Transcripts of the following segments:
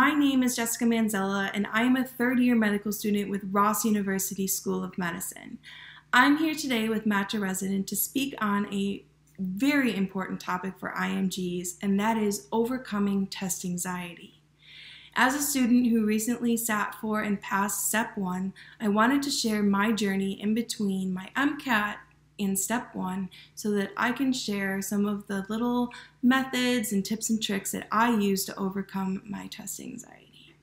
My name is Jessica Manzella, and I am a third-year medical student with Ross University School of Medicine. I'm here today with Matcha Resident to speak on a very important topic for IMGs, and that is overcoming test anxiety. As a student who recently sat for and passed Step 1, I wanted to share my journey in between my MCAT and Step 1 so that I can share some of the little methods and tips and tricks that I use to overcome my test anxiety.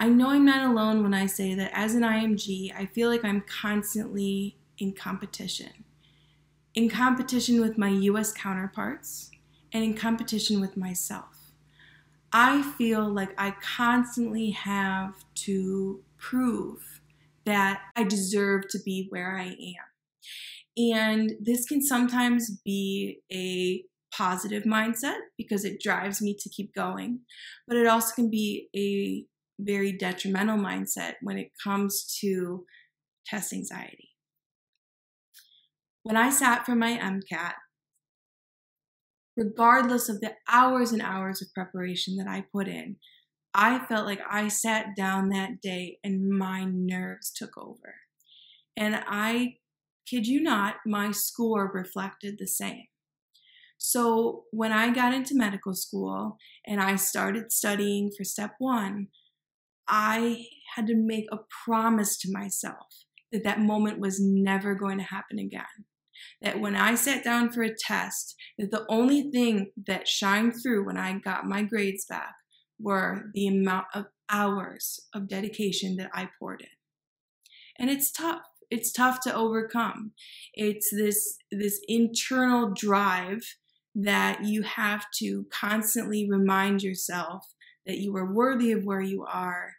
I know I'm not alone when I say that as an IMG, I feel like I'm constantly in competition. In competition with my US counterparts and in competition with myself. I feel like I constantly have to prove that I deserve to be where I am. And this can sometimes be a positive mindset because it drives me to keep going, but it also can be a very detrimental mindset when it comes to test anxiety. When I sat for my MCAT, regardless of the hours and hours of preparation that I put in, I felt like I sat down that day and my nerves took over. And I kid you not, my score reflected the same. So when I got into medical school and I started studying for Step 1, I had to make a promise to myself that that moment was never going to happen again. That when I sat down for a test, that the only thing that shined through when I got my grades back were the amount of hours of dedication that I poured in. And it's tough. It's tough to overcome. It's this internal drive that you have to constantly remind yourself that you are worthy of where you are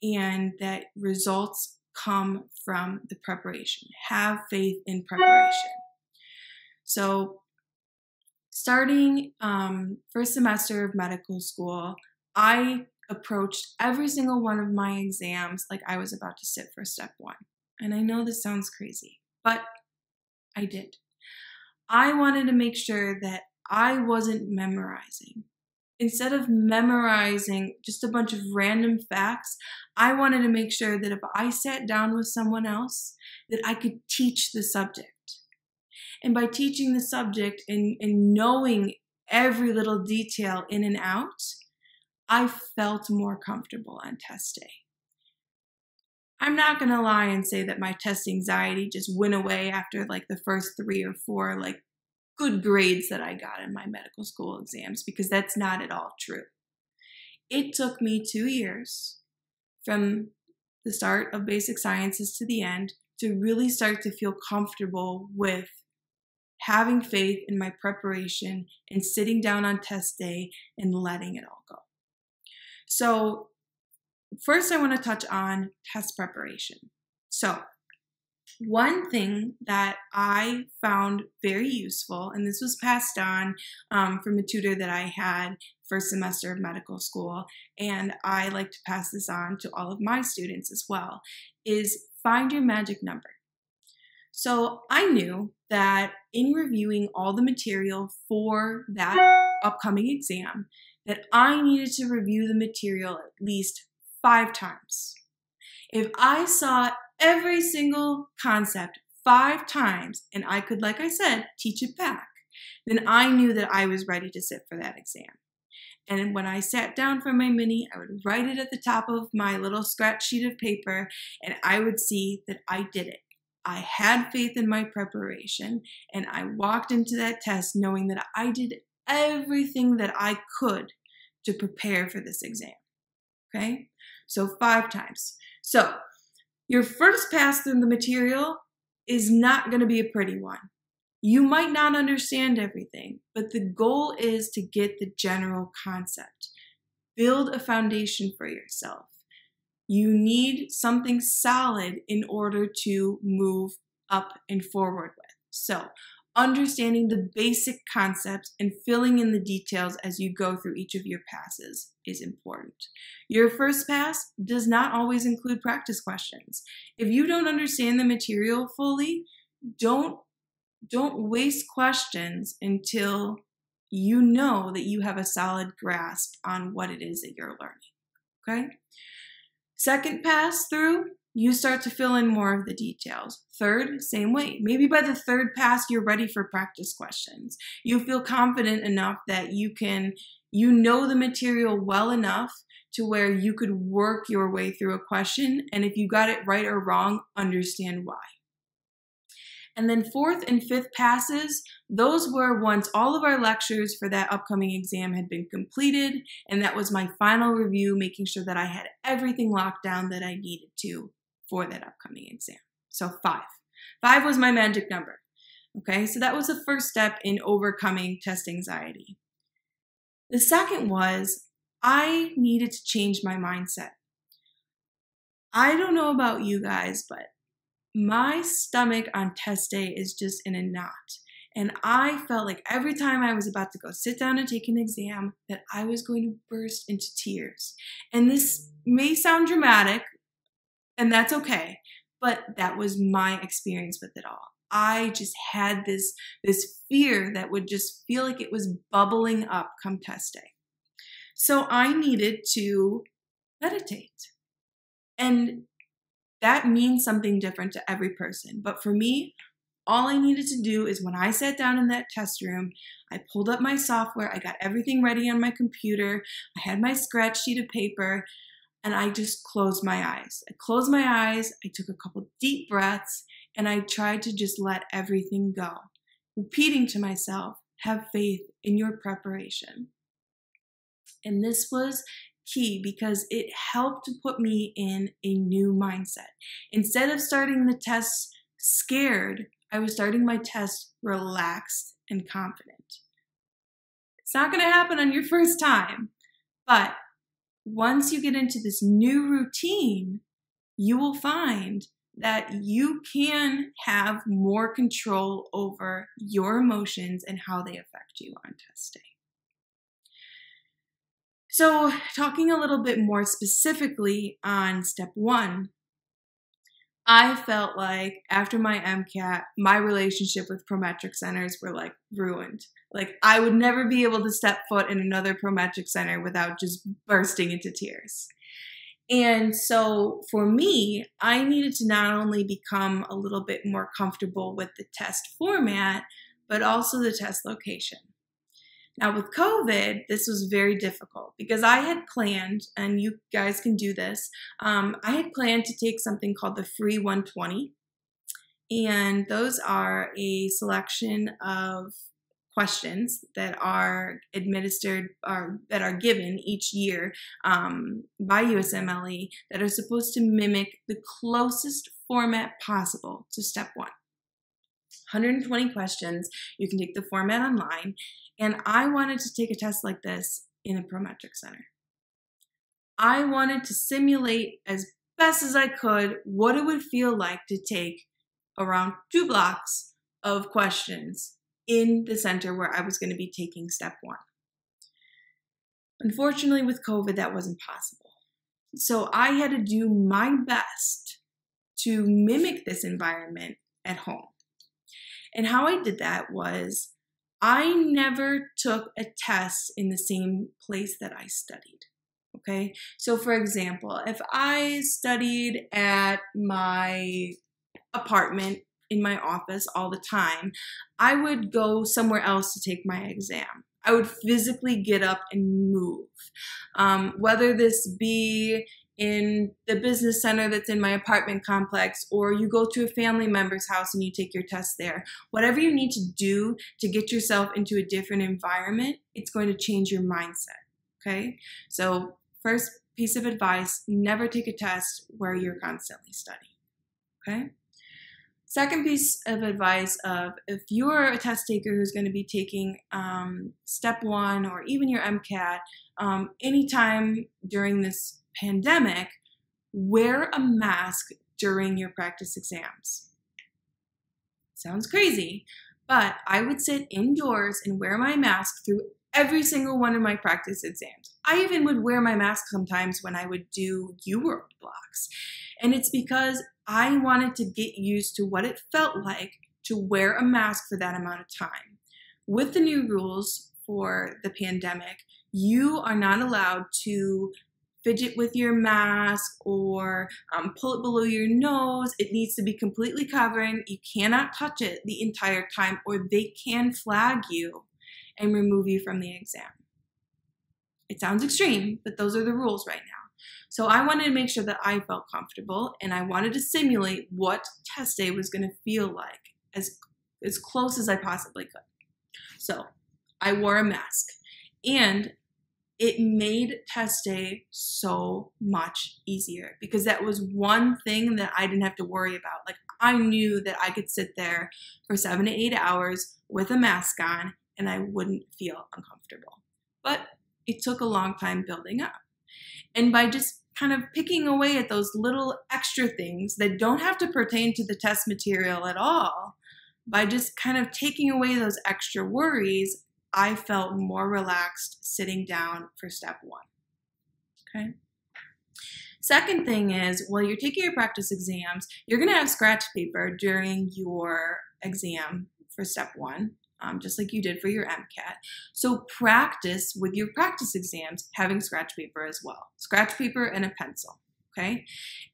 and that results come from the preparation. Have faith in preparation. So starting first semester of medical school, I approached every single one of my exams like I was about to sit for Step 1. And I know this sounds crazy, but I did. I wanted to make sure that I wasn't memorizing. Instead of memorizing just a bunch of random facts, I wanted to make sure that if I sat down with someone else, that I could teach the subject. And by teaching the subject and knowing every little detail in and out, I felt more comfortable on test day. I'm not going to lie and say that my test anxiety just went away after like the first 3 or 4 like good grades that I got in my medical school exams, because that's not at all true. It took me 2 years from the start of basic sciences to the end to really start to feel comfortable with having faith in my preparation and sitting down on test day and letting it all go. So first, I want to touch on test preparation. So one thing that I found very useful, and this was passed on from a tutor that I had first semester of medical school, and I like to pass this on to all of my students as well, is find your magic number. So I knew that in reviewing all the material for that upcoming exam, that I needed to review the material at least 5 times. If I saw every single concept 5 times and I could, like I said, teach it back, then I knew that I was ready to sit for that exam. And when I sat down for my mini, I would write it at the top of my little scratch sheet of paper and I would see that I did it. I had faith in my preparation and I walked into that test knowing that I did everything that I could to prepare for this exam. Okay? So 5 times. So your first pass through the material is not going to be a pretty one. You might not understand everything, but the goal is to get the general concept. Build a foundation for yourself. You need something solid in order to move up and forward with. So understanding the basic concepts and filling in the details as you go through each of your passes is important. Your first pass does not always include practice questions. If you don't understand the material fully, don't waste questions until you know that you have a solid grasp on what it is that you're learning, okay? Second pass through, you start to fill in more of the details. Third, same way. Maybe by the third pass, you're ready for practice questions. You feel confident enough that you know the material well enough to where you could work your way through a question, and if you got it right or wrong, understand why. And then fourth and fifth passes, those were once all of our lectures for that upcoming exam had been completed, and that was my final review, making sure that I had everything locked down that I needed to for that upcoming exam. So 5. 5 was my magic number. Okay, so that was the first step in overcoming test anxiety. The second was I needed to change my mindset. I don't know about you guys, but my stomach on test day is just in a knot. And I felt like every time I was about to go sit down and take an exam that I was going to burst into tears. And this may sound dramatic, and that's okay, but that was my experience with it all. I just had this fear that would just feel like it was bubbling up come test day. So I needed to meditate. And that means something different to every person. But for me, all I needed to do is when I sat down in that test room, I pulled up my software, I got everything ready on my computer, I had my scratch sheet of paper, and I just closed my eyes. I closed my eyes, I took a couple deep breaths, and I tried to just let everything go, repeating to myself, have faith in your preparation. And this was key because it helped to put me in a new mindset. Instead of starting the test scared, I was starting my test relaxed and confident. It's not going to happen on your first time, but once you get into this new routine, you will find that you can have more control over your emotions and how they affect you on test day. So talking a little bit more specifically on step 1, I felt like after my MCAT, my relationship with Prometric centers were like ruined. Like I would never be able to step foot in another Prometric center without just bursting into tears. And so for me, I needed to not only become a little bit more comfortable with the test format, but also the test location. Now with COVID, this was very difficult because I had planned, and you guys can do this, I had planned to take something called the Free 120, and those are a selection of questions that are administered or that are given each year by USMLE that are supposed to mimic the closest format possible to step 1. 120 questions. You can take the format online. And I wanted to take a test like this in a Prometric center. I wanted to simulate as best as I could what it would feel like to take around 2 blocks of questions in the center where I was going to be taking step 1. Unfortunately, with COVID, that wasn't possible. So I had to do my best to mimic this environment at home. And how I did that was I never took a test in the same place that I studied, okay? So for example, if I studied at my apartment in my office all the time, I would go somewhere else to take my exam. I would physically get up and move. Whether this be in the business center that's in my apartment complex, or you go to a family member's house and you take your test there. Whatever you need to do to get yourself into a different environment, it's going to change your mindset, okay? So first piece of advice, never take a test where you're constantly studying, okay? Second piece of advice of if you're a test taker who's going to be taking step 1 or even your MCAT anytime during this pandemic, wear a mask during your practice exams. Sounds crazy, but I would sit indoors and wear my mask through every single one of my practice exams. I even would wear my mask sometimes when I would do UWorld blocks. And it's because I wanted to get used to what it felt like to wear a mask for that amount of time. With the new rules for the pandemic, you are not allowed to fidget with your mask or pull it below your nose. It needs to be completely covering. You cannot touch it the entire time, or they can flag you and remove you from the exam. It sounds extreme, but those are the rules right now. So I wanted to make sure that I felt comfortable, and I wanted to simulate what test day was going to feel like as close as I possibly could. So I wore a mask, and it made test day so much easier because that was one thing that I didn't have to worry about. Like, I knew that I could sit there for 7 to 8 hours with a mask on and I wouldn't feel uncomfortable. But it took a long time building up. And by just kind of picking away at those little extra things that don't have to pertain to the test material at all, by just kind of taking away those extra worries, I felt more relaxed sitting down for step one. Okay. Second thing is, while you're taking your practice exams, you're going to have scratch paper during your exam for step one, just like you did for your MCAT. So practice with your practice exams having scratch paper as well. Scratch paper and a pencil. Okay.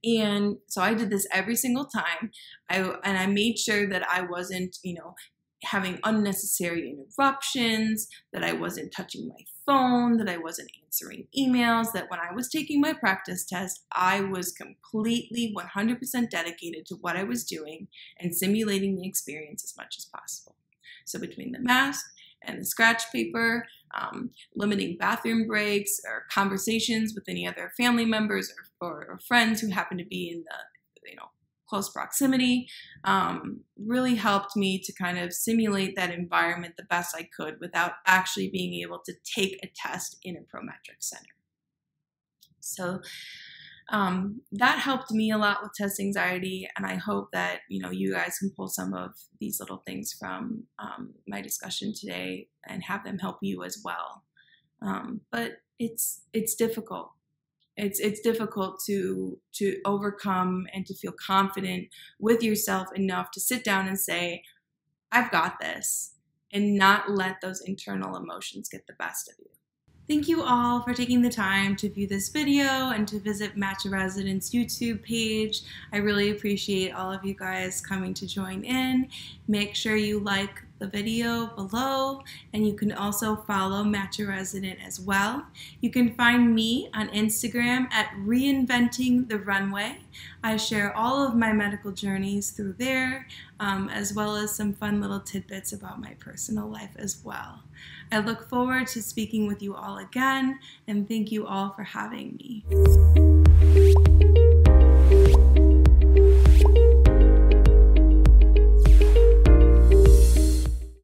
And so I did this every single time. I made sure that I wasn't, having unnecessary interruptions, that I wasn't touching my phone, that I wasn't answering emails, that when I was taking my practice test, I was completely 100% dedicated to what I was doing and simulating the experience as much as possible. So between the mask and the scratch paper, limiting bathroom breaks or conversations with any other family members or friends who happen to be in the, close proximity, really helped me to kind of simulate that environment the best I could without actually being able to take a test in a prometric center. So that helped me a lot with test anxiety, and I hope that you guys can pull some of these little things from my discussion today and have them help you as well. But it's difficult. It's difficult to overcome and to feel confident with yourself enough to sit down and say, I've got this, and not let those internal emotions get the best of you. Thank you all for taking the time to view this video and to visit Match a Resident's YouTube page. I really appreciate all of you guys coming to join in. Make sure you like the video below, and you can also follow Match a Resident as well. You can find me on Instagram at Reinventing the Runway. I share all of my medical journeys through there, as well as some fun little tidbits about my personal life as well. I look forward to speaking with you all again, and thank you all for having me.